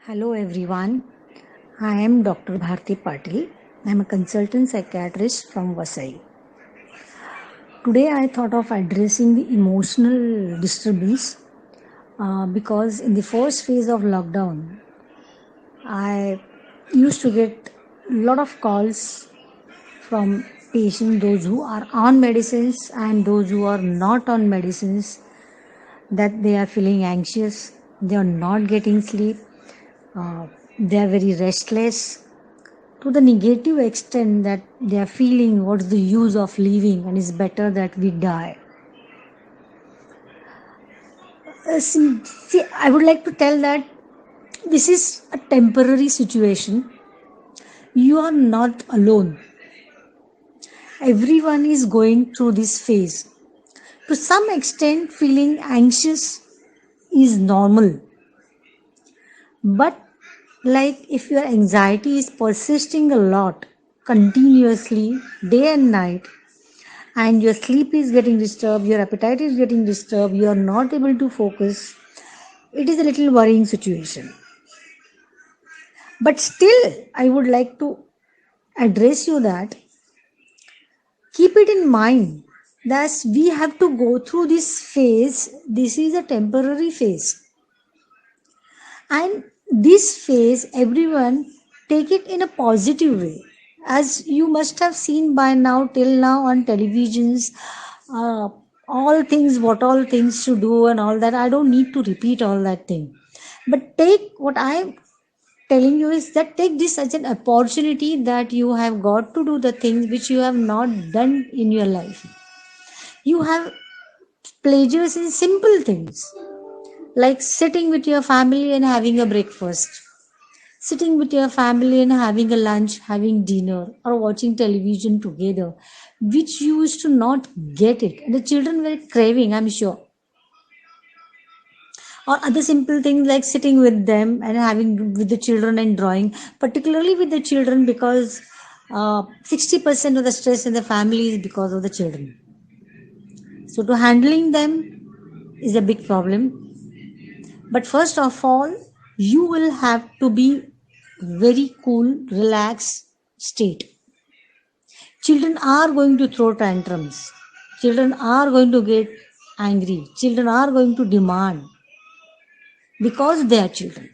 Hello everyone, I am Dr. Bharti Patil. I am a consultant psychiatrist from Vasai. Today I thought of addressing the emotional disturbance because in the first phase of lockdown, I used to get a lot of calls from patients, those who are on medicines and those who are not on medicines, that they are feeling anxious, they are not getting sleep, they are very restless, to the negative extent that they are feeling what's the use of living and it's better that we die. See, I would like to tell that this is a temporary situation. You are not alone. Everyone is going through this phase. To some extent, feeling anxious is normal. But, like if your anxiety is persisting a lot, continuously, day and night, and your sleep is getting disturbed, your appetite is getting disturbed, you are not able to focus, it is a little worrying situation. But still, I would like to address you that keep it in mind that we have to go through this phase. This is a temporary phase. And this phase, everyone take it in a positive way. As you must have seen by now, till now on televisions, uh, all things, what all things to do and all that. I don't need to repeat all that thing. But take what I'm telling you is that take this as an opportunity that you have got to do the things which you have not done in your life. You have pleasures in simple things like sitting with your family and having a breakfast, sitting with your family and having a lunch, having dinner, or watching television together, which you used to not get it. And the children were craving, I'm sure. Or other simple things like sitting with them and having with the children and drawing, particularly with the children because 60% of the stress in the family is because of the children. So, to handling them is a big problem. But first of all, you will have to be very cool, relaxed state. Children are going to throw tantrums. Children are going to get angry. Children are going to demand because they are children.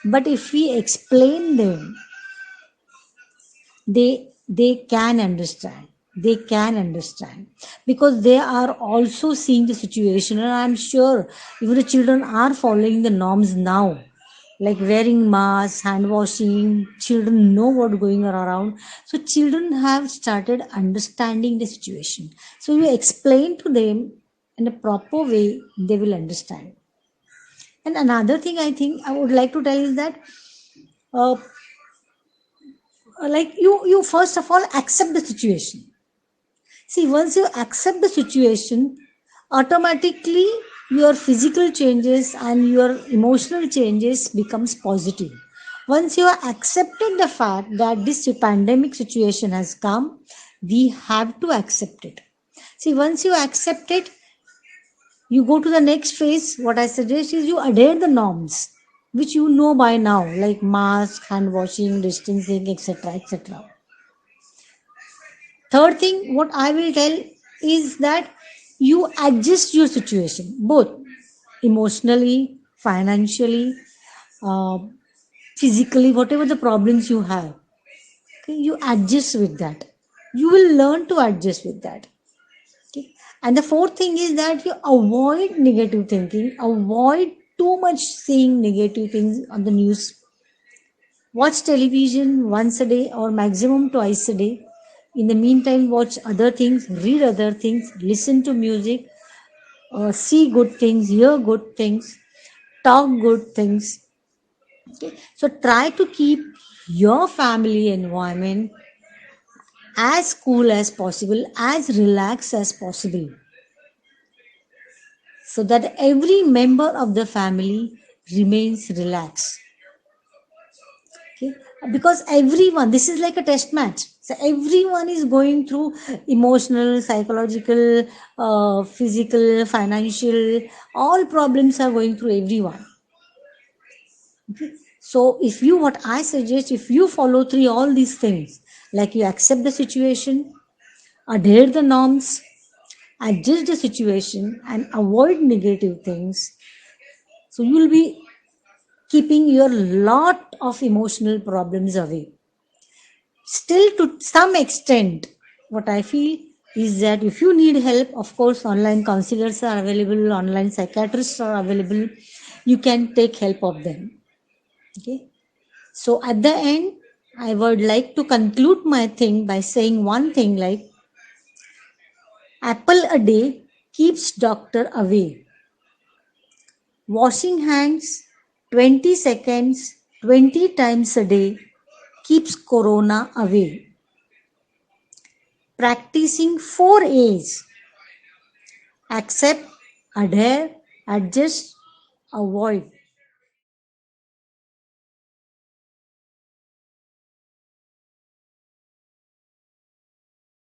But if we explain them, they can understand. They can understand because they are also seeing the situation, and I'm sure even the children are following the norms now, like wearing masks, hand washing. Children know what going around, so children have started understanding the situation. So you explain to them in a proper way, they will understand. And another thing I think I would like to tell is that uh, like you first of all accept the situation. See, once you accept the situation, automatically your physical changes and your emotional changes becomes positive. Once you have accepted the fact that this pandemic situation has come, we have to accept it. See, once you accept it, you go to the next phase. What I suggest is you adhere the norms which you know by now, like mask, hand washing, distancing, etc., etc. Third thing, what I will tell is that you adjust your situation, both emotionally, financially, uh, physically, whatever the problems you have. Okay, you adjust with that. You will learn to adjust with that. Okay. And the fourth thing is that you avoid negative thinking, avoid too much seeing negative things on the news. Watch television once a day or maximum twice a day. In the meantime, watch other things, read other things, listen to music, see good things, hear good things, talk good things. Okay? So try to keep your family environment as cool as possible, as relaxed as possible, so that every member of the family remains relaxed. Okay, because everyone, this is like a test match, so everyone is going through emotional, psychological, physical, financial, all problems are going through everyone. So what I suggest, if you follow through all these things, like you accept the situation, adhere the norms, adjust the situation, and avoid negative things, so you will be keeping your lot of emotional problems away. Still, to some extent, what I feel is that if you need help, of course, online counselors are available, online psychiatrists are available. You can take help of them. Okay. So at the end, I would like to conclude my thing by saying one thing like apple a day keeps doctor away. Washing hands 20 seconds 20 times a day keeps corona away. Practicing 4 A's: accept, adhere, adjust, avoid